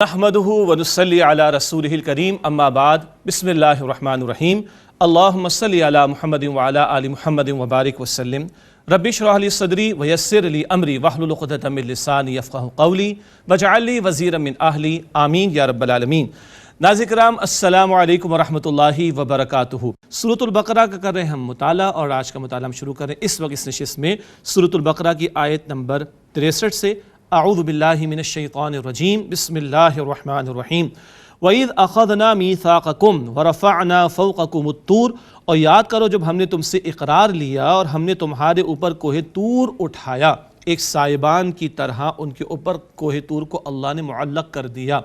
نحمده ونصلي على رسوله الكريم اما بعد بسم الله الرحمن الرحيم اللهم صل على محمد وعلى آل محمد وبارك وسلم رب اشرح لي صدري ويسر لي امري واحلل عقدة من لساني يفقهوا قولي واجعل لي وزيرا من اهلي آمین یا رب العالمین۔ ناظرین کرام السلام علیکم ورحمۃ اللہ وبرکاتہ۔ سورۃ البقرہ کا کر رہے ہیں ہم مطالعہ، اور آج کا مطالعہ ہم شروع کریں اس وقت اس نشست میں سورۃ البقرہ کی آیت نمبر 63 سے۔ اعوذ باللہ من الشیطان الرجیم، بسم اللہ الرحمن الرحیم۔ وَإِذْ أَخَذْنَا مِيثَاقَكُمْ وَرَفَعْنَا فَوْقَكُمُ الطُّورَ، اور یاد کرو جب ہم نے تم سے اقرار لیا اور ہم نے تمہارے اوپر کوہ طور اٹھایا، ایک سائبان کی طرح ان کے اوپر کوہ طور کو اللہ نے معلق کر دیا۔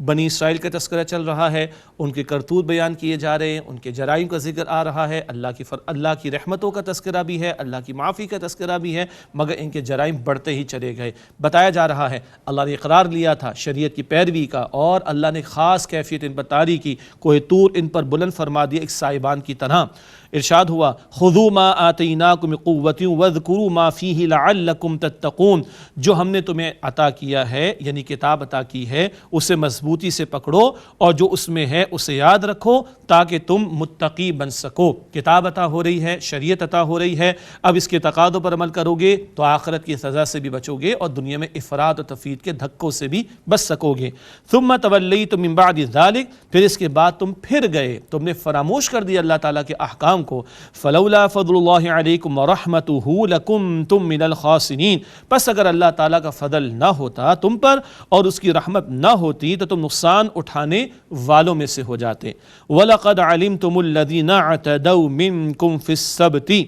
بنی اسرائیل کا تذکرہ چل رہا ہے، ان کے کرتوت بیان کیے جا رہے ہیں، ان کے جرائم کا ذکر آ رہا ہے، اللہ کی رحمتوں کا تذکرہ بھی ہے، اللہ کی معافی کا تذکرہ بھی ہے، مگر ان کے جرائم بڑھتے ہی چلے گئے۔ بتایا جا رہا ہے اللہ نے اقرار لیا تھا شریعت کی پیروی کا، اور اللہ نے خاص کیفیت ان پر طاری کی، کوہ طور ان پر بلند فرما دیا ایک سائبان کی طرح۔ ارشاد ہوا خذوا ما آتیناکم بقوۃ واذکروا ما فیہ لعلکم تتقون، جو ہم نے تمہیں عطا کیا ہے یعنی کتاب عطا کی ہے اسے مضبوطی سے پکڑو، اور جو اس میں ہے اسے یاد رکھو تاکہ تم متقی بن سکو۔ کتاب عطا ہو رہی ہے، شریعت عطا ہو رہی ہے، اب اس کے تقاضوں پر عمل کرو گے تو آخرت کی سزا سے بھی بچو گے اور دنیا میں افراط و تفریط کے دھکوں سے بھی بچ سکو گے۔ ثم تولیتم من بعد ذلک، پھر اس کے بعد تم پھر گئے، تم نے فراموش کر دیا اللہ تعالیٰ کے احکام کو۔ فلولا فضل اللہ علیکم ورحمتہ لکنتم من الخاسرین، پس اگر اللہ تعالیٰ کا فضل نہ ہوتا تم پر اور اس کی رحمت نہ ہوتی تو تم نقصان اٹھانے والوں میں سے ہو جاتے۔ وَلَقَدْ عَلِمْتُمُ الَّذِينَ اعْتَدَوْا مِنْكُمْ فِي السَّبْتِ،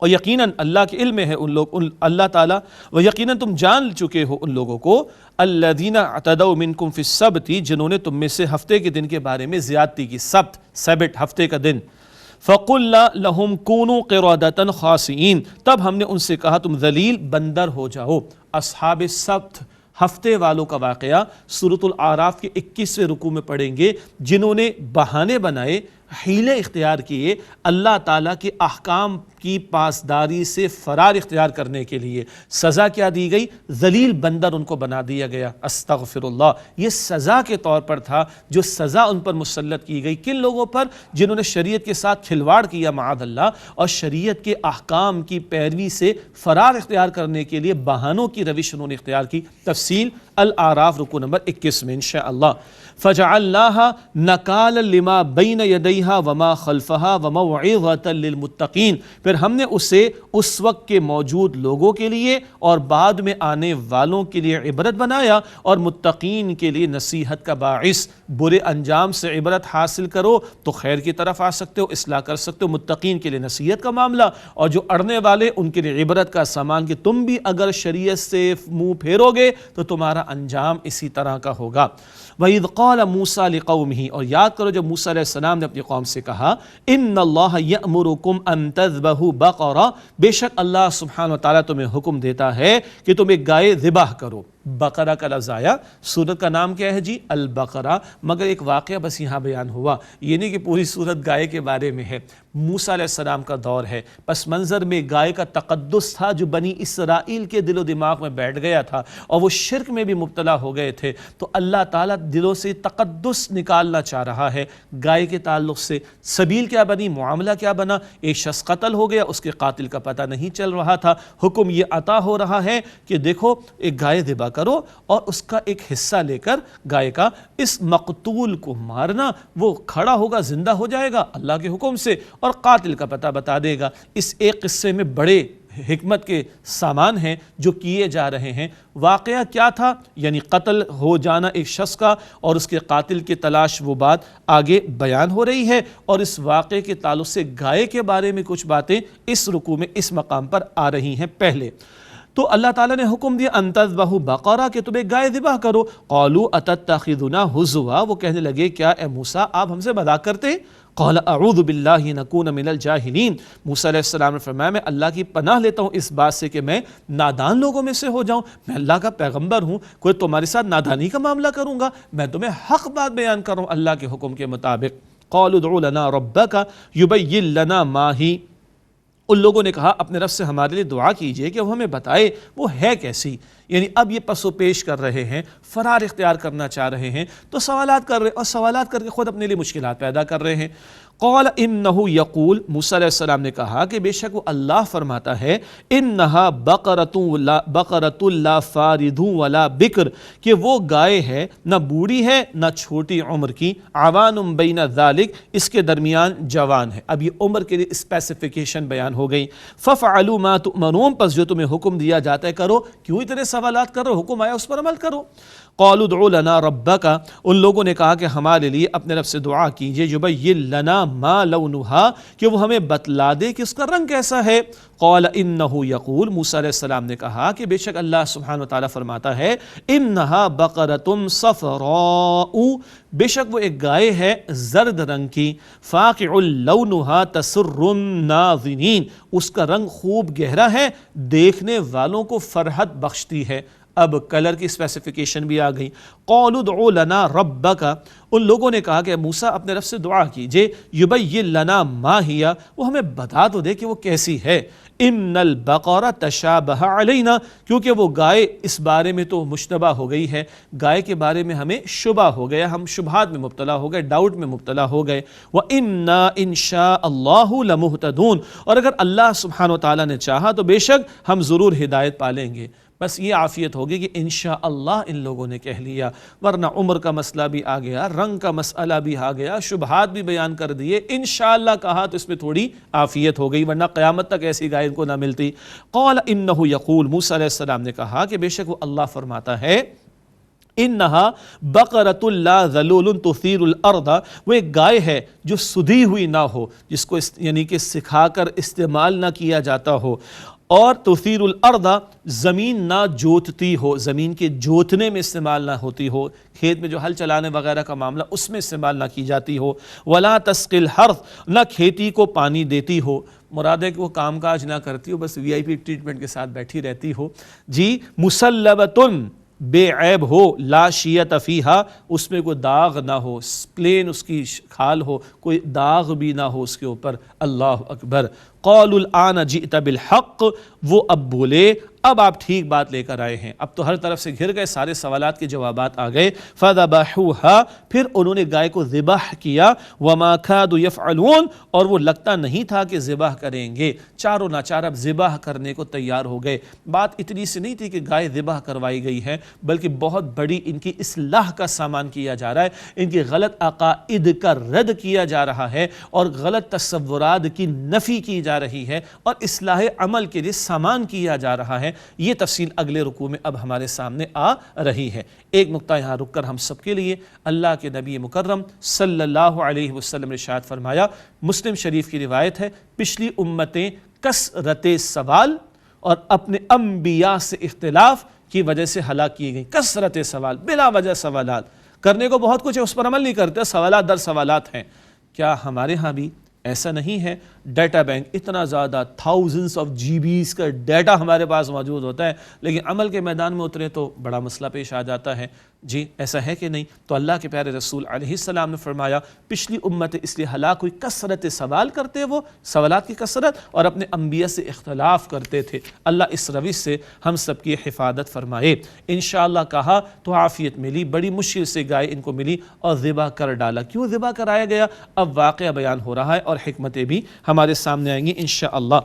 اور یقیناً اللہ کے علم ہے اللہ تعالیٰ، و یقیناً تم جان چکے ہو ان لوگوں کو الَّذِينَ اعْتَدَوْا مِنْكُمْ فِي السَّبْتِ، جنہوں نے تم میں سے ہفتے کے دن کے بارے میں زیادتی کی۔ سبت ہفتے کا دن۔ فَقُلْنَا لَهُمْ كُونُوا قِرَادَةً خَاسِئِينَ، تب ہم نے ان سے کہا تم ذلیل بندر ہو جاؤ۔ اصحاب السبت ہفتے والوں کا واقعہ سورۃ الاعراف کے 21ویں رکوع میں پڑھیں گے، جنہوں نے بہانے بنائے، حیلے اختیار کیے اللہ تعالیٰ کے احکام کی پاسداری سے فرار اختیار کرنے کے لیے۔ سزا کیا دی گئی؟ ذلیل بندر ان کو بنا دیا گیا۔ استغفر اللہ، یہ سزا کے طور پر تھا جو سزا ان پر مسلط کی گئی۔ کن لوگوں پر؟ جنہوں نے شریعت کے ساتھ کھلواڑ کیا معاذ اللہ، اور شریعت کے احکام کی پیروی سے فرار اختیار کرنے کے لیے بہانوں کی روش انہوں نے اختیار کی۔ تفصیل الاعراف رکوع نمبر 21 میں انشاءاللہ۔ فَجَعَلْنَاهَا نَكَالًا لِمَا بَيْنَ يَدَيْهَا وَمَا خَلْفَهَا وَمَوْعِظَةً لِلْمُتَّقِينَ، پھر ہم نے اسے اس وقت کے موجود لوگوں کے لیے اور بعد میں آنے والوں کے لیے عبرت بنایا، اور متقین کے لیے نصیحت کا باعث۔ برے انجام سے عبرت حاصل کرو تو خیر کی طرف آ سکتے ہو، اصلاح کر سکتے ہو۔ متقین کے لیے نصیحت کا معاملہ، اور جو اڑنے والے ان کے لیے عبرت کا سامان کہ تم بھی اگر شریعت سے منہ پھیرو گے تو تمہارا انجام اسی طرح کا ہوگا۔ وَإِذْ قَالَ مُوسَىٰ لِقَوْمِهِ، اور یاد کرو جب موسیٰ علیہ السلام نے اپنی قوم سے کہا إِنَّ اللَّهَ يَأْمُرُكُمْ أَن تَذْبَحُوا بَقَرَةً، بے شک اللہ سبحانہ وتعالیٰ تمہیں حکم دیتا ہے کہ تم ایک گائے ذبح کرو۔ بقرہ کا لفظ آیا، سورت کا نام کیا ہے جی؟ البقرہ، مگر ایک واقعہ بس یہاں بیان ہوا، یہ نہیں کہ پوری سورت گائے کے بارے میں ہے۔ موسیٰ علیہ السلام کا دور ہے، پس منظر میں گائے کا تقدس تھا جو بنی اسرائیل کے دل و دماغ میں بیٹھ گیا تھا، اور وہ شرک میں بھی مبتلا ہو گئے تھے، تو اللہ تعالیٰ دلوں سے تقدس نکالنا چاہ رہا ہے گائے کے تعلق سے۔ سبیل کیا بنی، معاملہ کیا بنا؟ ایک شخص قتل ہو گیا، اس کے قاتل کا پتہ نہیں چل رہا تھا، حکم یہ عطا ہو رہا ہے کہ دیکھو ایک گائے ذبح کرو، اور اس کا ایک حصہ لے کر گائے کا اس مقتول کو مارنا، وہ کھڑا ہوگا، زندہ ہو جائے گا اللہ کے حکم سے، اور قاتل کا پتہ بتا دے گا۔ اس ایک قصے میں بڑے حکمت کے سامان ہیں جو کیے جا رہے ہیں۔ واقعہ کیا تھا؟ یعنی قتل ہو جانا ایک شخص کا اور اس کے قاتل کی تلاش، وہ بات آگے بیان ہو رہی ہے، اور اس واقعے کے تعلق سے گائے کے بارے میں کچھ باتیں اس رکوع میں اس مقام پر آ رہی ہیں۔ پہلے تو اللہ تعالیٰ نے حکم دیا ان تذبحوا بقرہ، کہ تم ایک گائے ذبح کرو۔ قالوا اتتخذنا ہزوا، وہ کہنے لگے کیا اے موسیٰ آپ ہم سے مذاق کرتے ہیں؟ قال اعوذ باللہ ان اکون من الجاہلین، موسیٰ علیہ السلام نے فرمایا میں اللہ کی پناہ لیتا ہوں اس بات سے کہ میں نادان لوگوں میں سے ہو جاؤں، میں اللہ کا پیغمبر ہوں، کوئی تمہارے ساتھ نادانی کا معاملہ کروں گا؟ میں تمہیں حق بات بیان کروں اللہ کے حکم کے مطابق۔ قالوا ادع لنا ربک یبین لنا ما ہی، ان لوگوں نے کہا اپنے رب سے ہمارے لیے دعا کیجئے کہ وہ ہمیں بتائے وہ ہے کیسی. یعنی اب یہ پس و پیش کر رہے ہیں، فرار اختیار کرنا چاہ رہے ہیں، تو سوالات کر رہے اور سوالات کر کے خود اپنے لیے مشکلات پیدا کر رہے ہیں. قال انہ یقول، موسیٰ علیہ السلام نے کہا کہ بے شک وہ اللہ فرماتا ہے، انہا بقرۃ لا فارض ولا بکر، کہ وہ گائے ہے نہ بوڑھی ہے نہ چھوٹی عمر کی، عوان بین ذالک، اس کے درمیان جوان ہے. اب یہ عمر کے لیے اسپیسیفیکیشن بیان ہو گئی. ففعلوا ما تؤمرون، پس جو تمہیں حکم دیا جاتا ہے کرو. کیوں اتنے سوالات کر رہے ہو؟ حکم آیا اس پر عمل کرو. قالوا ادع لنا ربک، ان لوگوں نے کہا کہ ہمارے لیے اپنے رب سے دعا کیجئے، یبین لنا ما لونہا، کہ وہ ہمیں بتلا دے کہ اس کا رنگ کیسا ہے. قال انہ یقول، موسیٰ علیہ السلام نے کہا کہ بے شک اللہ سبحانہ وتعالی فرماتا ہے، انہا بقرۃ صفراء، بے شک وہ ایک گائے ہے زرد رنگ کی، فاقع لونہا تسر الناظرین، اس کا رنگ خوب گہرا ہے، دیکھنے والوں کو فرحت بخشتی ہے. اب کلر کی اسپیسیفیکیشن بھی آ گئی. قالوا ادع لنا ربک، ان لوگوں نے کہا کہ موسیٰ اپنے رب سے دعا کیجئے، یبین لنا ما ہی، وہ ہمیں بتا تو دے کہ وہ کیسی ہے. ان البقرہ تشابہ علینا، کیونکہ وہ گائے اس بارے میں تو مشتبہ ہو گئی ہے، گائے کے بارے میں ہمیں شبہ ہو گیا، ہم شبہات میں مبتلا ہو گئے، ڈاؤٹ میں مبتلا ہو گئے. وَإِنَّا إِن شَاءَ اللَّهُ لَمُهْتَدُونَ، اور اگر اللہ سبحانہ وتعالی نے چاہا تو بے شک ہم ضرور ہدایت پالیں گے. بس یہ عافیت ہوگی کہ انشاءاللہ ان لوگوں نے کہہ لیا، ورنہ عمر کا مسئلہ بھی آ گیا، رنگ کا مسئلہ بھی آ گیا، شبہات بھی بیان کر دیے. انشاءاللہ کہا تو اس میں تھوڑی عافیت ہو گئی، ورنہ قیامت تک ایسی گائے ان کو نہ ملتی. قال انہ یقول، موسیٰ علیہ السلام نے کہا کہ بے شک وہ اللہ فرماتا ہے، انہا بقرۃ لا ذلول تثیر الارض، وہ ایک گائے ہے جو سدھی ہوئی نہ ہو، جس کو یعنی کہ سکھا کر استعمال نہ کیا جاتا ہو، اور تثیر الارض، زمین نہ جوتتی ہو، زمین کے جوتنے میں استعمال نہ ہوتی ہو، کھیت میں جو ہل چلانے وغیرہ کا معاملہ اس میں استعمال نہ کی جاتی ہو. ولا تسقی الحرث، نہ کھیتی کو پانی دیتی ہو، مراد ہے کہ وہ کام کاج نہ کرتی ہو، بس وی آئی پی ٹریٹمنٹ کے ساتھ بیٹھی رہتی ہو. جی مسلبۃن، بے عیب ہو، لا شیۃ فیہا، اس میں کوئی داغ نہ ہو، پلین اس کی کھال ہو، کوئی داغ بھی نہ ہو اس کے اوپر. اللہ اکبر. قالوا الآن جئت بالحق، وہ اب بولے اب آپ ٹھیک بات لے کر آئے ہیں، اب تو ہر طرف سے گھر گئے، سارے سوالات کے جوابات آ گئے. فذبحوها، پھر انہوں نے گائے کو ذبح کیا. وما كادوا يفعلون، اور وہ لگتا نہیں تھا کہ ذبح کریں گے. چاروں ناچار اب ذبح کرنے کو تیار ہو گئے. بات اتنی سی نہیں تھی کہ گائے ذبح کروائی گئی ہے، بلکہ بہت بڑی ان کی اصلاح کا سامان کیا جا رہا ہے، ان کی غلط عقائد کا رد کیا جا رہا ہے، اور غلط تصورات کی نفی کی جا رہی ہے، اور اصلاح عمل کے لیے سامان کیا جا رہا ہے. یہ تفصیل اگلے رکوع میں اب ہمارے سامنے آ رہی ہے. ایک نقطہ یہاں رک کر ہم سب کے لیے اللہ کے نبی مکرم صلی اللہ علیہ وسلم نے ارشاد فرمایا، مسلم شریف کی روایت ہے، پچھلی امتیں کثرت سوال اور اپنے انبیاء سے اختلاف کی وجہ سے ہلاک کی گئیں. کثرت سوال، بلا وجہ سوالات، کرنے کو بہت کچھ ہے، اس پر عمل نہیں کرتے، سوالات در سوالات ہیں. کیا ہمارے ہاں بھی ایسا نہیں ہے؟ ڈیٹا بینک اتنا زیادہ، تھاؤزنس آف جی بیز کا ڈیٹا ہمارے پاس موجود ہوتا ہے، لیکن عمل کے میدان میں اترے تو بڑا مسئلہ پیش آ جاتا ہے. جی ایسا ہے کہ نہیں؟ تو اللہ کے پیارے رسول علیہ السلام نے فرمایا پچھلی امت اس لیے ہلاک ہوئی، کثرت سوال کرتے، وہ سوالات کی کثرت، اور اپنے انبیاء سے اختلاف کرتے تھے. اللہ اس روش سے ہم سب کی حفاظت فرمائے. انشاءاللہ کہا تو عافیت ملی، بڑی مشکل سے گائے ان کو ملی اور ذبح کر ڈالا. کیوں ذبح کرایا گیا؟ اب واقعہ بیان ہو رہا ہے اور حکمتیں بھی ہمارے سامنے آئیں گی انشاءاللہ.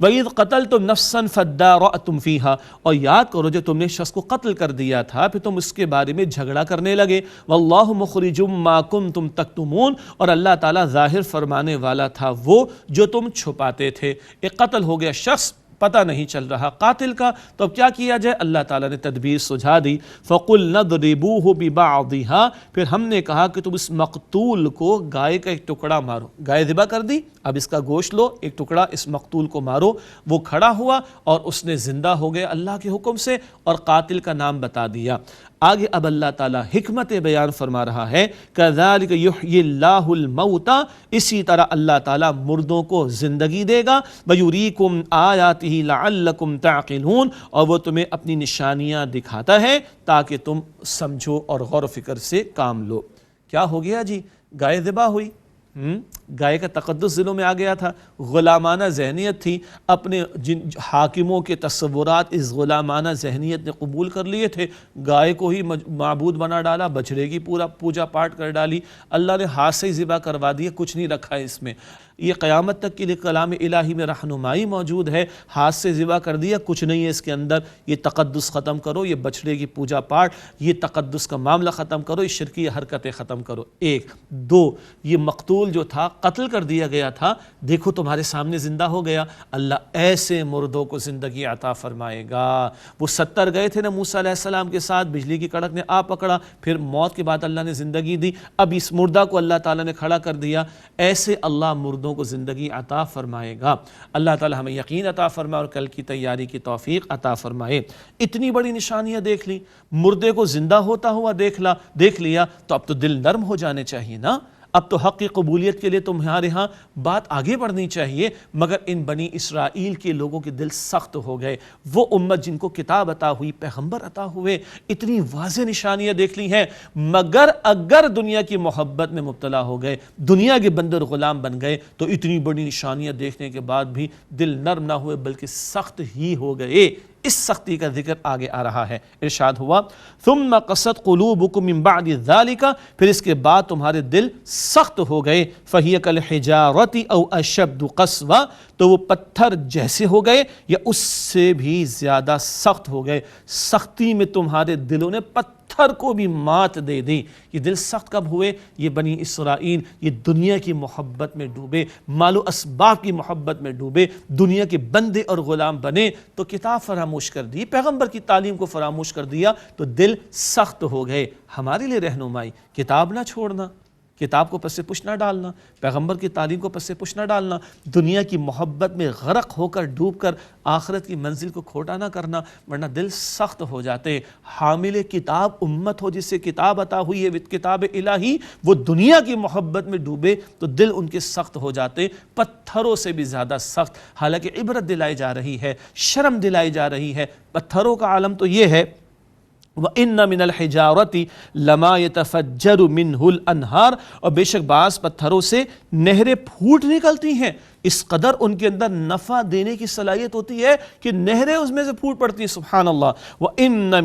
وَإِذْ قَتَلْتُمْ نَفْسًا فَادَّارَأْتُمْ فِيهَا، اور یاد کرو جو تم نے شخص کو قتل کر دیا تھا، پھر تم اس کے بارے میں جھگڑا کرنے لگے. وَاللَّهُ مُخْرِجٌ مَا كُنْتُمْ تَكْتُمُونَ، اور اللہ تعالیٰ ظاہر فرمانے والا تھا وہ جو تم چھپاتے تھے. ایک قتل ہو گیا شخص، پتہ نہیں چل رہا قاتل کا، تو اب کیا کیا جائے؟ اللہ تعالیٰ نے تدبیر سجھا دی. فَقُلْنَا اضْرِبُوهُ بِبَعْضِهَا، پھر ہم نے کہا کہ تم اس مقتول کو گائے کا ایک ٹکڑا مارو. گائے ذبح کر دی، اب اس کا گوشت لو، ایک ٹکڑا اس مقتول کو مارو. وہ کھڑا ہوا اور اس نے زندہ ہو گیا اللہ کے حکم سے، اور قاتل کا نام بتا دیا. آگے اب اللہ تعالیٰ حکمت بیان فرما رہا ہے، كَذَلِكَ يُحْيِي اللَّهُ الْمَوْتَى، اسی طرح اللہ تعالیٰ مردوں کو زندگی دے گا. وَيُرِيكُمْ آيَاتِهِ لَعَلَّكُمْ تَعْقِلُونَ، اور وہ تمہیں اپنی نشانیاں دکھاتا ہے تاکہ تم سمجھو اور غور و فکر سے کام لو. کیا ہو گیا جی؟ گائے ذبح ہوئی، گائے کا تقدس دلوں میں آ گیا تھا، غلامانہ ذہنیت تھی، اپنے جن حاکموں کے تصورات اس غلامانہ ذہنیت نے قبول کر لیے تھے، گائے کو ہی معبود بنا ڈالا، بچھڑے کی پورا پوجا پاٹ کر ڈالی، اللہ نے ہاتھ سے ہی ذبح کروا دیا، کچھ نہیں رکھا ہے اس میں۔ یہ قیامت تک کے لیے کلام الہی میں رہنمائی موجود ہے، ہاتھ سے ذبح کر دیا، کچھ نہیں ہے اس کے اندر، یہ تقدس ختم کرو، یہ بچھڑے کی پوجا پاٹ، یہ تقدس کا معاملہ ختم کرو، یہ شرکی حرکتیں ختم کرو۔ ایک دو، یہ مقتول جو تھا قتل کر دیا گیا تھا، دیکھو تمہارے سامنے زندہ ہو گیا، اللہ ایسے مردوں کو زندگی عطا فرمائے گا۔ وہ 70 گئے تھے نا موسیٰ علیہ السلام کے ساتھ، بجلی کی کڑک نے آ پکڑا، پھر موت کے بعد اللہ نے زندگی دی، اب اس مردہ کو اللہ تعالیٰ نے کھڑا کر دیا، ایسے اللہ مردوں کو زندگی عطا فرمائے گا۔ اللہ تعالیٰ ہمیں یقین عطا فرمائے اور کل کی تیاری کی توفیق عطا فرمائے۔ اتنی بڑی نشانیاں دیکھ لی، مردے کو زندہ ہوتا ہوا دیکھ لیا، تو اب تو دل نرم ہو جانے چاہیے نا، اب تو حق کی قبولیت کے لیے تمہارے ہاں بات آگے بڑھنی چاہیے، مگر ان بنی اسرائیل کے لوگوں کے دل سخت ہو گئے۔ وہ امت جن کو کتاب عطا ہوئی، پیغمبر عطا ہوئے، اتنی واضح نشانیاں دیکھ لی ہیں، مگر اگر دنیا کی محبت میں مبتلا ہو گئے، دنیا کے بندر غلام بن گئے، تو اتنی بڑی نشانیاں دیکھنے کے بعد بھی دل نرم نہ ہوئے بلکہ سخت ہی ہو گئے۔ اس سختی کا ذکر آگے آ رہا ہے، ارشاد ہوا ثم قست قلوبکم من بعد ذالک، پھر اس کے بعد تمہارے دل سخت ہو گئے، فہی کالحجارۃ او اشد قسوہ، تو وہ پتھر جیسے ہو گئے یا اس سے بھی زیادہ سخت ہو گئے۔ سختی میں تمہارے دلوں نے پتھر کو بھی مات دے دی۔ یہ دل سخت کب ہوئے؟ یہ بنی اسرائیل یہ دنیا کی محبت میں ڈوبے، مال و اسباب کی محبت میں ڈوبے، دنیا کے بندے اور غلام بنے تو کتاب فراموش کر دی، پیغمبر کی تعلیم کو فراموش کر دیا تو دل سخت ہو گئے۔ ہمارے لیے رہنمائی، کتاب نہ چھوڑنا، کتاب کو پس پش نہ ڈالنا، پیغمبر کی تعلیم کو پس پش نہ ڈالنا، دنیا کی محبت میں غرق ہو کر ڈوب کر آخرت کی منزل کو کھوٹا نہ کرنا، ورنہ دل سخت ہو جاتے۔ حامل کتاب امت ہو جس سے کتاب عطا ہوئی ہے کتاب الہی، وہ دنیا کی محبت میں ڈوبے تو دل ان کے سخت ہو جاتے، پتھروں سے بھی زیادہ سخت۔ حالانکہ عبرت دلائی جا رہی ہے، شرم دلائی جا رہی ہے۔ پتھروں کا عالم تو یہ ہے وَإِنَّ مِنَ الْحِجَارَةِ لَمَا يَتَفَجَّرُ مِنْهُ الْأَنْهَارُ، اور بے شک بعض پتھروں سے نہریں پھوٹ نکلتی ہیں، اس قدر ان کے اندر نفع دینے کی صلاحیت ہوتی ہے کہ نہریں اس میں سے پھوٹ پڑتی ہیں، سبحان اللہ۔ وَإِنَّ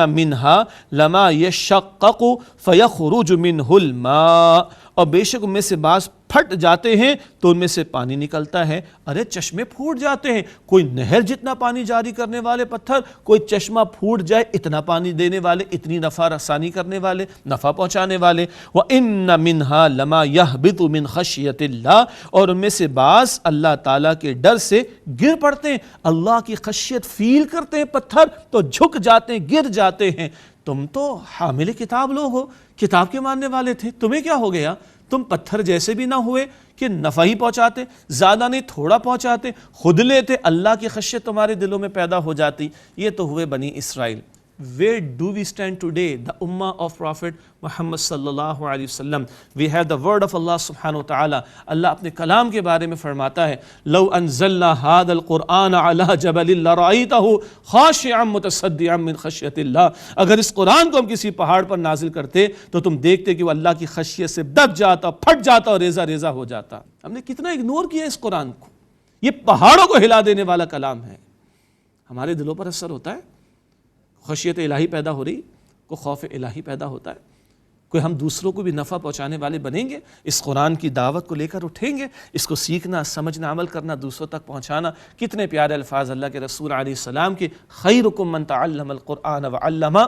مِنْهَا لَمَا يَشَّقَّقُ فَيَخْرُجُ مِنْهُ الْمَاءُ، اور بے شک ان میں سے بعض پھٹ جاتے ہیں تو ان میں سے پانی نکلتا ہے۔ ارے چشمے پھوٹ جاتے ہیں، کوئی نہر جتنا پانی جاری کرنے والے پتھر، کوئی چشمہ پھوٹ جائے اتنا پانی دینے والے، اتنی نفع رسانی کرنے والے، نفع پہنچانے والے۔ وَإِنَّ مِنْهَا لَمَا يَهْبِطُ مِنْ خَشْيَةِ اللَّهِ، اور ان میں سے بعض اللہ تعالیٰ کے ڈر سے گر پڑتے ہیں، اللہ کی خشیت فیل کرتے ہیں پتھر تو جھک جاتے ہیں، گر جاتے ہیں۔ تم تو حامل کتاب لوگ ہو، کتاب کے ماننے والے تھے، تمہیں کیا ہو گیا؟ تم پتھر جیسے بھی نہ ہوئے کہ نفع ہی پہنچاتے، زیادہ نہیں تھوڑا پہنچاتے، خود لیتے، اللہ کی خشیت تمہارے دلوں میں پیدا ہو جاتی۔ یہ تو ہوئے بنی اسرائیل۔ Where do we stand today, the ummah of Prophet Muhammad sallallahu alaihi wasallam? We have the word of Allah subhanahu wa ta'ala. اللہ اپنے کلام کے بارے میں فرماتا ہے لو انزلنا هذا القرآن على جبل لرأيته خاشعا متصدعا من خشية اللہ، اگر اس قرآن کو ہم کسی پہاڑ پر نازل کرتے تو تم دیکھتے کہ وہ اللہ کی خشیت سے دب جاتا، پھٹ جاتا اور ریزہ ریزہ ہو جاتا۔ ہم نے کتنا اگنور کیا اس قرآن کو، یہ پہاڑوں کو ہلا دینے والا کلام ہے۔ ہمارے دلوں پر اثر ہوتا ہے، خشیت الہی پیدا ہو رہی، کوئی خوف الہی پیدا ہوتا ہے، کوئی ہم دوسروں کو بھی نفع پہنچانے والے بنیں گے، اس قرآن کی دعوت کو لے کر اٹھیں گے، اس کو سیکھنا، سمجھنا، عمل کرنا، دوسروں تک پہنچانا۔ کتنے پیارے الفاظ اللہ کے رسول علیہ السلام کے، خیرکم من تعلم القرآن وعلمہ،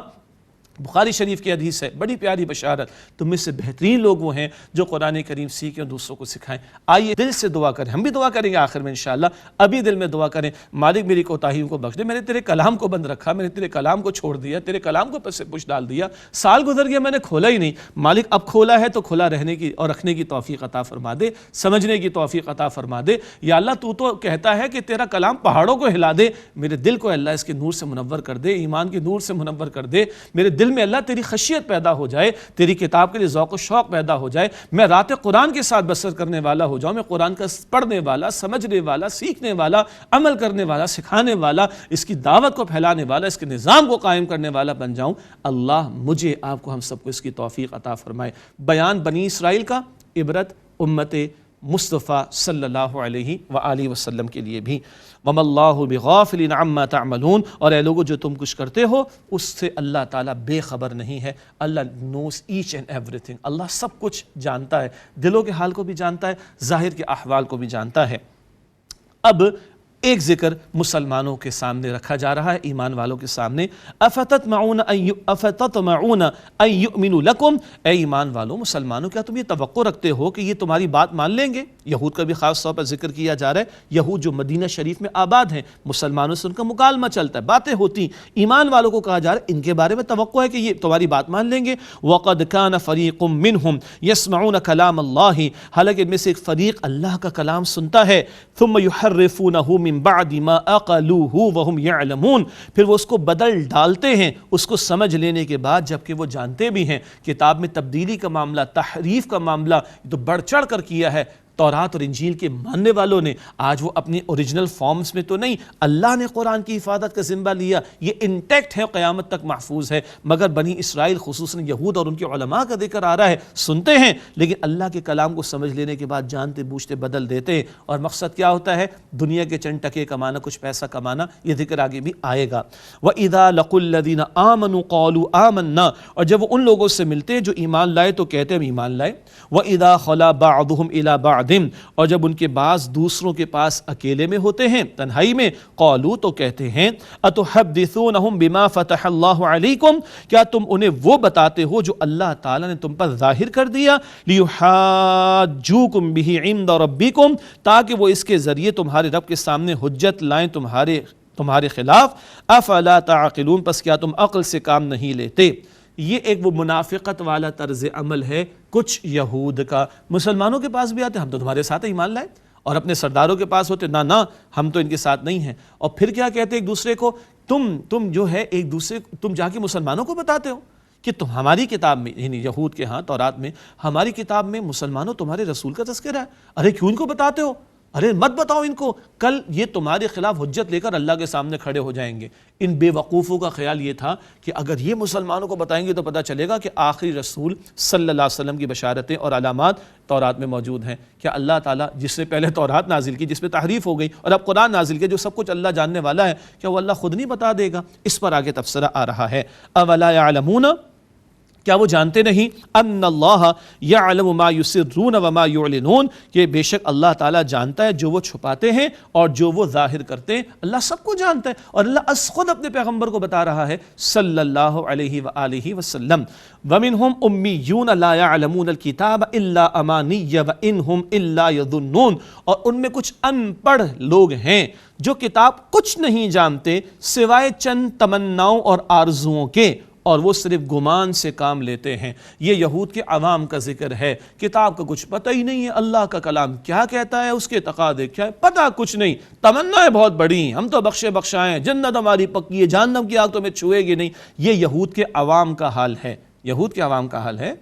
بخاری شریف کی حدیث ہے، بڑی پیاری بشارت، تم میں سے بہترین لوگ وہ ہیں جو قرآن کریم سیکھیں اور دوسروں کو سکھائیں۔ آئیے دل سے دعا کریں، ہم بھی دعا کریں گے آخر میں انشاءاللہ، ابھی دل میں دعا کریں، مالک میری کوتاہیوں کو بخش دے، میں نے تیرے کلام کو بند رکھا، میں نے تیرے کلام کو چھوڑ دیا، تیرے کلام کو پس پش ڈال دیا، سال گزر گیا میں نے کھولا ہی نہیں، مالک اب کھولا ہے تو کھلا رہنے کی اور رکھنے کی توفیق عطا فرما دے، سمجھنے کی توفیق عطا فرما دے۔ یا اللہ تو کہتا ہے کہ تیرا کلام پہاڑوں کو ہلا دے، میرے دل کو اللہ اس کے نور سے منور کر دے، ایمان کے نور سے منور کر دے، میرے دل میں اللہ تیری خشیت پیدا ہو جائے، تیری کتاب کے لیے ذوق و شوق پیدا ہو جائے، میں رات قرآن کے ساتھ بسر کرنے والا ہو جاؤں، میں قرآن کا پڑھنے والا، سمجھنے والا، سیکھنے والا، عمل کرنے والا، سکھانے والا، اس کی دعوت کو پھیلانے والا، اس کے نظام کو قائم کرنے والا بن جاؤں۔ اللہ مجھے، آپ کو، ہم سب کو اس کی توفیق عطا فرمائے۔ بیان بنی اسرائیل کا عبرت امت مصطفیٰ صلی اللہ علیہ وآلہ وسلم کے لیے بھی۔ وَمَا اللَّهُ بِغَافِلٍ عَمَّا تَعْمَلُونَ، اور اے لوگو جو تم کچھ کرتے ہو اس سے اللہ تعالیٰ بے خبر نہیں ہے۔ اللہ نوز ایچ اینڈ ایوری تھنگ، اللہ سب کچھ جانتا ہے، دلوں کے حال کو بھی جانتا ہے، ظاہر کے احوال کو بھی جانتا ہے۔ اب ایک ذکر مسلمانوں کے سامنے رکھا جا رہا ہے، ایمان والوں کے سامنے۔ افتطمعون ان یؤمنوا لکم، اے ایمان والوں مسلمانوں کیا تم یہ توقع رکھتے ہو کہ یہ تمہاری بات مان لیں گے؟ یہود کا بھی خاص طور پر ذکر کیا جا رہا ہے، یہود جو مدینہ شریف میں آباد ہیں، مسلمانوں سے ان کا مکالمہ چلتا ہے، باتیں ہوتی، ایمان والوں کو کہا جا رہا ہے ان کے بارے میں توقع ہے کہ یہ تمہاری بات مان لیں گے۔ وقد کان فریق منہم یسمعون کلام اللہ، حالانکہ ان میں سے ایک فریق اللہ کا کلام سنتا ہے، ثم یحرفونہ من بعد ما اقلوہ وہم یعلمون، پھر وہ اس کو بدل ڈالتے ہیں اس کو سمجھ لینے کے بعد جبکہ وہ جانتے بھی ہیں۔ کتاب میں تبدیلی کا معاملہ، تحریف کا معاملہ تو بڑھ چڑھ کر کیا ہے تورات اور انجیل کے ماننے والوں نے۔ آج وہ اپنی اوریجنل فارمز میں تو نہیں، اللہ نے قرآن کی حفاظت کا ذمہ لیا، یہ انٹیکٹ ہے، قیامت تک محفوظ ہے، مگر بنی اسرائیل خصوصاً یہود اور ان کے علماء کا ذکر آ رہا ہے، سنتے ہیں لیکن اللہ کے کلام کو سمجھ لینے کے بعد جانتے بوجھتے بدل دیتے ہیں، اور مقصد کیا ہوتا ہے؟ دنیا کے چند ٹکے کمانا، کچھ پیسہ کمانا۔ یہ ذکر آگے بھی آئے گا۔ وَإِذَا لَقُوا الَّذِينَ آمَنُوا قَالُوا آمَنَّا، اور جب وہ ان لوگوں سے ملتے ہیں جو ایمان لائے تو کہتے ہیں ہم ایمان لائے۔ وَإِذَا خَلَا بَعْضُهُمْ إِلَى بَعْضٍ، اور جب ان کے بعض دوسروں کے پاس اکیلے میں ہوتے ہیں، تنہائی میں، قالو تو کہتے ہیں اتحدثونہم بما فتح اللہ علیکم، کیا تم انہیں وہ بتاتے ہو جو اللہ تعالیٰ نے تم پر ظاہر کر دیا، لیحاجوکم بہ عند ربکم، تاکہ وہ اس کے ذریعے تمہارے رب کے سامنے حجت لائیں تمہارے خلاف، افلا تعقلون، پس کیا تم عقل سے کام نہیں لیتے؟ یہ ایک وہ منافقت والا طرز عمل ہے کچھ یہود کا، مسلمانوں کے پاس بھی آتے ہم تو تمہارے ساتھ ایمان لائے، اور اپنے سرداروں کے پاس ہوتے نہ ہم تو ان کے ساتھ نہیں ہیں، اور پھر کیا کہتے ایک دوسرے کو، تم جو ہے ایک دوسرے تم جا کے مسلمانوں کو بتاتے ہو کہ تم ہماری کتاب میں، یعنی یہود کے ہاں تورات میں، ہماری کتاب میں مسلمانوں تمہارے رسول کا تذکرہ ہے، ارے کیوں ان کو بتاتے ہو؟ ارے مت بتاؤ ان کو، کل یہ تمہارے خلاف حجت لے کر اللہ کے سامنے کھڑے ہو جائیں گے۔ ان بے وقوفوں کا خیال یہ تھا کہ اگر یہ مسلمانوں کو بتائیں گے تو پتہ چلے گا کہ آخری رسول صلی اللہ علیہ وسلم کی بشارتیں اور علامات تورات میں موجود ہیں۔ کیا اللہ تعالیٰ جس نے پہلے تورات نازل کی، جس پہ تحریف ہو گئی، اور اب قرآن نازل کیا جو سب کچھ اللہ جاننے والا ہے، کیا وہ اللہ خود نہیں بتا دے گا؟ اس پر آگے تبصرہ آ رہا ہے۔ اولا یعلمون، کیا وہ جانتے نہیں ان اللہ یعلم ما یسرون وما یعلنون، کہ بے شک اللہ تعالیٰ جانتا ہے جو وہ چھپاتے ہیں اور جو وہ ظاہر کرتے ہیں، اللہ سب کو جانتا ہے، اور اللہ از خود اپنے پیغمبر کو بتا رہا ہے صلی اللہ علیہ وآلہ وسلم۔ وَمِنْهُمْ أُمِّيُّونَ لَا يَعْلَمُونَ الْكِتَابَ إِلَّا أَمَانِيَّ وَإِنْهُمْ إِلَّا يَظُنُّونَ، اور ان میں کچھ ان پڑھ لوگ ہیں جو کتاب کچھ نہیں جانتے سوائے چند تمناؤں اور آرزوؤں کے، اور وہ صرف گمان سے کام لیتے ہیں۔ یہ یہود کے عوام کا ذکر ہے، کتاب کا کچھ پتہ ہی نہیں ہے، اللہ کا کلام کیا کہتا ہے، اس کے تقاضے کیا ہے، پتہ کچھ نہیں، تمنائیں بہت بڑی ہیں، ہم تو بخشے بخشائیں، جنت ہماری پکی ہے، جہنم کی آگ تو ہمیں چھوئے گی نہیں۔ یہ یہود کے عوام کا حال ہے، یہود کے عوام کا حال ہے۔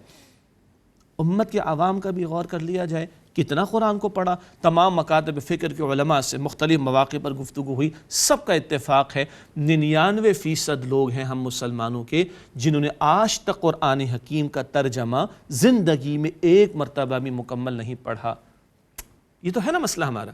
امت کے عوام کا بھی غور کر لیا جائے، کتنا قرآن کو پڑھا، تمام مکاتب فکر کے علماء سے مختلف مواقع پر گفتگو ہوئی، سب کا اتفاق ہے 99% لوگ ہیں ہم مسلمانوں کے جنہوں نے آج تک قرآن حکیم کا ترجمہ زندگی میں ایک مرتبہ بھی مکمل نہیں پڑھا۔ یہ تو ہے نا مسئلہ ہمارا،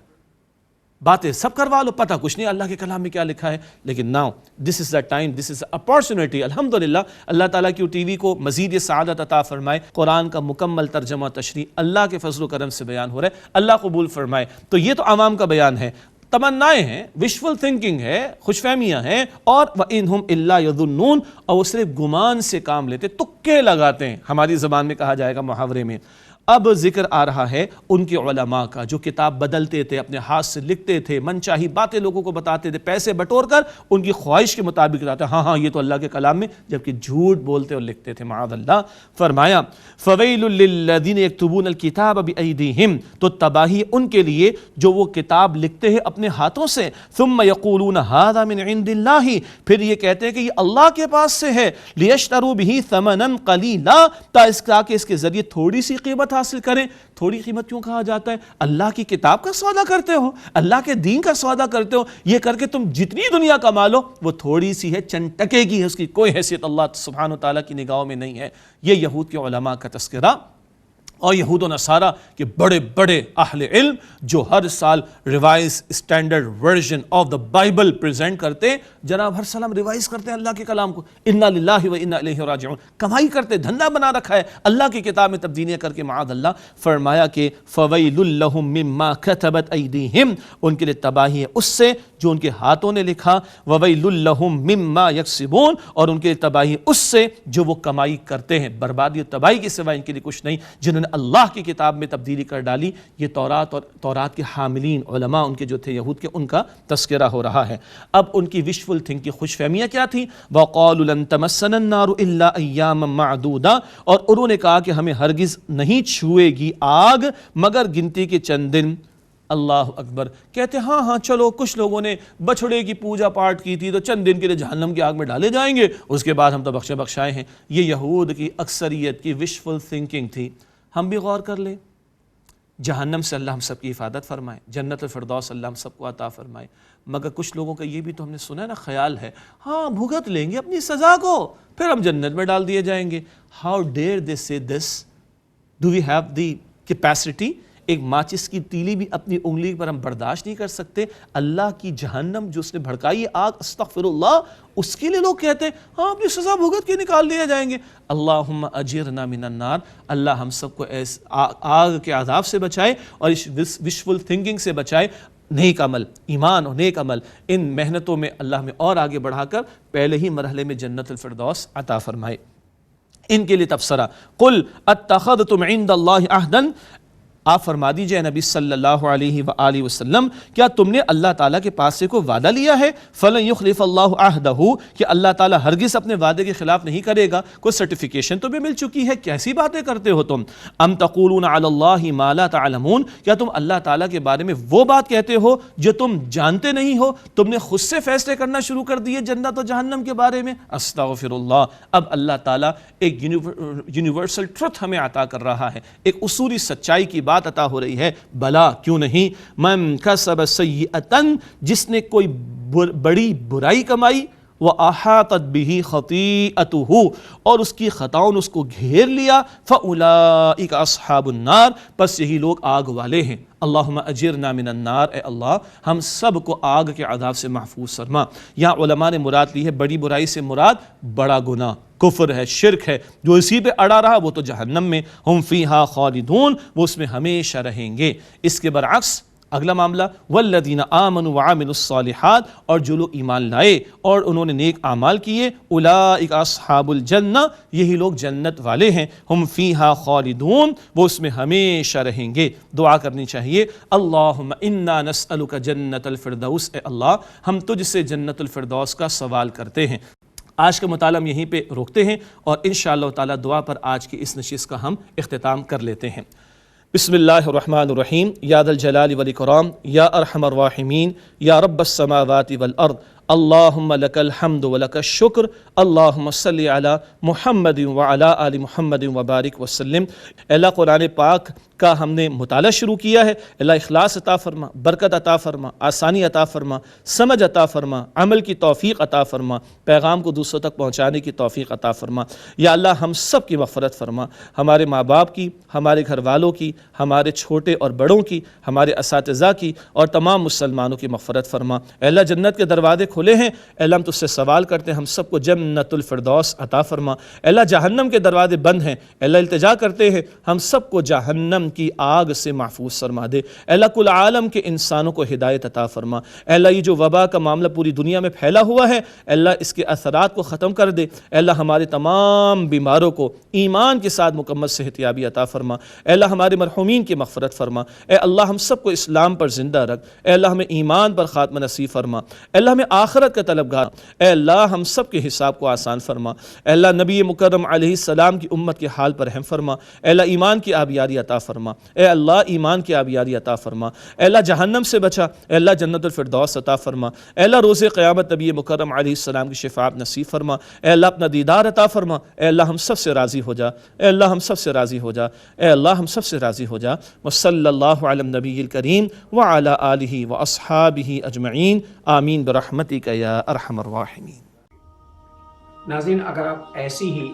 باتیں سب کروا لو، پتہ کچھ نہیں اللہ کے کلام میں کیا لکھا ہے۔ لیکن now this is the time, this is opportunity, الحمدللہ اللہ تعالیٰ کی ٹی وی کو مزید یہ سعادت عطا فرمائے، قرآن کا مکمل ترجمہ تشریح اللہ کے فضل و کرم سے بیان ہو رہا ہے، اللہ قبول فرمائے۔ تو یہ تو عوام کا بیان ہے، تمنائیں ہیں، وشفل تھنکنگ ہے، خوش فہمیاں ہیں، اور وَإِنْهُمْ إِلَّا يَظُنُّونَ، اور وہ صرف گمان سے کام لیتے، تکے لگاتے ہیں، ہماری زبان میں کہا جائے گا محاورے میں۔ اب ذکر آ رہا ہے ان کے علماء کا جو کتاب بدلتے تھے، اپنے ہاتھ سے لکھتے تھے، من چاہی باتیں لوگوں کو بتاتے تھے، پیسے بٹور کر ان کی خواہش کے مطابق بتاتے، ہاں یہ تو اللہ کے کلام میں، جبکہ جھوٹ بولتے اور لکھتے تھے، معاذ اللہ۔ فرمایا فَوَيْلٌ لِّلَّذِينَ يَكْتُبُونَ الْكِتَابَ بِأَيْدِيهِمْ، تو تباہی ان کے لیے جو وہ کتاب لکھتے ہیں اپنے ہاتھوں سے، ثُمَّ يَقُولُونَ هَذَا مِنْ عِنْدِ اللَّهِ، پھر یہ کہتے ہیں کہ یہ اللہ کے پاس سے ہے، لِيَشْتَرُوا بِهِ ثَمَنًا قَلِيلًا، تاکہ اس کے ذریعے تھوڑی سی قیمت حاصل کریں۔ تھوڑی قیمت کیوں کہا جاتا ہے؟ اللہ کی کتاب کا سودا کرتے ہو، اللہ کے دین کا سودا کرتے ہو، یہ کر کے تم جتنی دنیا کما لو وہ تھوڑی سی ہے، چند ٹکے کی ہے، اس کی کوئی حیثیت اللہ سبحانہ وتعالیٰ کی نگاہوں میں نہیں ہے۔ یہ یہود کے علماء کا تذکرہ اور یہود و نصارہ کے بڑے بڑے اہل علم جو ہر سال revise standard version of the Bible present کرتے، جناب ہر سال ہم ریوائز کرتے ہیں اللہ کے کلام کو، انا للہ و انا الیہ راجعون، کمائی کرتے، دھندا بنا رکھا ہے اللہ کی کتاب میں تبدیلیاں کر کے، معاذ اللہ۔ فرمایا کہ فویل لہم مما کتبت ایدیہم، ان کے لیے تباہی ہے اس سے جو ان کے ہاتھوں نے لکھا، وویل لہم مما یکسبون، اور ان کے لیے تباہی اس سے جو وہ کمائی کرتے ہیں۔ بربادی اور تباہی کے سوا ان کے لیے کچھ نہیں، جنہوں نے اللہ کی کتاب میں تبدیلی کر ڈالی۔ یہ تورات اور تورات کے حاملین علماء ان کے جو تھے یہود کے، ان کا تذکرہ ہو رہا ہے۔ اب ان کی وشفل تھنک کی خوش فہمیاں کیا تھیں؟ وَقَالُوا لَن تَمَسَّنَا النَّارُ إِلَّا أَيَّامًا مَّعْدُودًا، اور انہوں نے کہا کہ ہمیں ہرگز نہیں چھوئے گی آگ مگر گنتی کے چند دن۔ اللہ اکبر، کہتے ہاں چلو کچھ لوگوں نے بچھڑے کی پوجا پاٹ کی تھی تو چند دن کے لیے جہنم کی آگ میں ڈالے جائیں گے، اس کے بعد ہم تو بخشے بخشائے ہیں۔ یہ یہود کی اکثریت کی وشفل تھنکنگ تھی۔ ہم بھی غور کر لیں، جہنم سے اللہ ہم سب کی حفاظت فرمائے، جنت الفردوس اللہ ہم سب کو عطا فرمائے، مگر کچھ لوگوں کا یہ بھی تو ہم نے سنا ہے نا، خیال ہے ہاں بھگت لیں گے اپنی سزا کو پھر ہم جنت میں ڈال دیے جائیں گے۔ How dare they say this? Do we have the capacity? ایک ماچس کی تیلی بھی اپنی انگلی پر ہم برداشت نہیں کر سکتے، اللہ کی جہنم جو اس نے بھڑکائی آگ، استغفر اللہ، اس کے لیے لوگ کہتے ہیں ہاں اپنی سزا بھگت کے نکال دیے جائیں گے۔ اللہم اجرنا من النار، اللہ ہم سب کو آگ کے عذاب سے بچائے اور اس وشفل تھنکنگ سے بچائے۔ نیک عمل، ایمان اور نیک عمل، ان محنتوں میں اللہ میں اور آگے بڑھا کر پہلے ہی مرحلے میں جنت الفردوس عطا فرمائے۔ ان کے لیے تبصرہ، قل اتخذتم عند اللہ عہدا، آپ فرما دیجئے نبی صلی اللہ علیہ وآلہ وسلم، کیا تم نے اللہ تعالیٰ کے پاس سے کوئی وعدہ لیا ہے؟ فَلَن يُخْلِفَ اللَّهُ عَهْدَهُ، کہ اللہ تعالیٰ ہرگز اپنے وعدے کے خلاف نہیں کرے گا۔ کوئی سرٹیفیکیشن تو بھی مل چکی ہے، کیسی باتیں کرتے ہو تم؟ ام تقولون علی اللہ ما لا تعلمون، کیا تم اللہ تعالیٰ کے بارے میں وہ بات کہتے ہو جو تم جانتے نہیں ہو؟ تم نے خود سے فیصلے کرنا شروع کر دیے جنت و جہنم کے بارے میں۔ استغفر اللہ۔ اب اللہ تعالیٰ ایک یونیورسل ٹروتھ ہمیں عطا کر رہا ہے، ایک اصولی سچائی کی بات عطا ہو رہی ہے۔ بلا کیوں نہیں، من کسب سیئۃ، جس نے کوئی بڑی برائی کمائی، وَأَحَاطَتْ بِهِ خَطِيئَتُهُ، اور اس کی خطاؤں نے اس کو گھیر لیا، فَأُولَئِكَ أَصْحَابُ النَّارِ، پس یہی لوگ آگ والے ہیں۔ اللہم اجرنا من النار، اے اللہ ہم سب کو آگ کے عذاب سے محفوظ فرما۔ یہاں علماء نے مراد لی ہے بڑی برائی سے مراد بڑا گناہ، کفر ہے، شرک ہے، جو اسی پہ اڑا رہا وہ تو جہنم میں، ہم فیہا خالدون، وہ اس میں ہمیشہ رہیں گے۔ اس کے برعکس اگلا معاملہ، والذین آمنوا وعملوا الصالحات، اور جو لوگ ایمان لائے اور انہوں نے نیک اعمال کیے، اولئک اصحاب الجنہ، یہی لوگ جنت والے ہیں، ہم فیہا خالدون، وہ اس میں ہمیشہ رہیں گے۔ دعا کرنی چاہیے، اللہم انا نسألک جنت الفردوس، اے اللہ ہم تجھ سے جنت الفردوس کا سوال کرتے ہیں۔ آج کا مطالعہ ہم یہیں پہ روکتے ہیں اور انشاءاللہ تعالی دعا پر آج کی اس نشست کا ہم اختتام کر لیتے ہیں۔ بسم اللہ الرحمن الرحیم، یا ذا الجلال والاکرام، یا ارحم الراحمین، یا رب السماوات والارض، اللہم لک الحمد ولک الشکر، اللہم صلی علی محمد وعلی آل محمد وبارک وسلم۔ اللہ قرآن پاک کا ہم نے مطالعہ شروع کیا ہے، اللہ اخلاص عطا فرما، برکت عطا فرما، آسانی عطا فرما، سمجھ عطا فرما، عمل کی توفیق عطا فرما، پیغام کو دوسروں تک پہنچانے کی توفیق عطا فرما۔ یا اللہ ہم سب کی مغفرت فرما، ہمارے ماں باپ کی، ہمارے گھر والوں کی، ہمارے چھوٹے اور بڑوں کی، ہمارے اساتذہ کی اور تمام مسلمانوں کی مغفرت فرما۔ اے اللہ جنت کے دروازے کھلے ہیں، اے اللہ ہم تجھ سے سوال کرتے ہیں ہم سب کو جنت الفردوس عطا فرما۔ اے اللہ جہنم کے دروازے بند ہیں، اے اللہ التجا کرتے ہیں ہم سب کو جہنم کی آگ سے محفوظ فرما دے۔ اے اللہ کل عالم کے انسانوں کو ہدایت عطا فرما۔ اے اللہ یہ جو وبا کا معاملہ پوری دنیا میں پھیلا ہوا ہے، اے اللہ اس کے اثرات کو ختم کر دے۔ اے اللہ ہمارے تمام بیماروں کو ایمان کے ساتھ مکمل صحت یابی عطا فرما۔ اے اللہ ہمارے مرحومین کی مغفرت فرما۔ اے اللہ ہم سب کو اسلام پر زندہ رکھ۔ اے اللہ ہمیں ایمان پر خاتمہ نصیب فرما۔ اے اللہ ہمیں آخرت کا طلبگار۔ اے اللہ ہم سب کے حساب کو آسان فرما۔ اے اللہ نبی مکرم علیہ السلام کی امت کے حال پر رحم فرما۔ اے اللہ ایمان کی آبیاری عطا فرما۔ اے اللہ ایمان کی آبیاری عطا فرما۔ اے اللہ جہنم سے بچا۔ اے اللہ جنت الفردوس عطا فرما۔ اے اللہ روز قیامت نبی مکرم علیہ السلام کی شفاعت نصیب فرما۔ اے اللہ اپنا دیدار عطا فرما۔ اے اللہ ہم سب سے راضی ہو جا۔ اے اللہ ہم سب سے راضی ہو جا۔ اے اللہ ہم سب سے راضی ہو جا۔ وصلی اللہ علی النبی الکریم وعلی آلہ واصحابہ اجمعین، آمین برحمتک یا ارحم الراحمین۔ ناظرین، اگر آپ ایسی ہی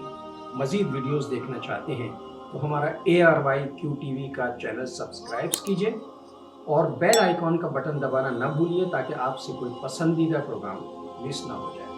مزید ویڈیوز دیکھنا چاہتے ہیں تو ہمارا ARYQTV کا چینل سبسکرائب کیجیے اور بیل آئیکن کا بٹن دبانا نہ بھولیے تاکہ آپ سے کوئی پسندیدہ پروگرام مس نہ ہو جائے.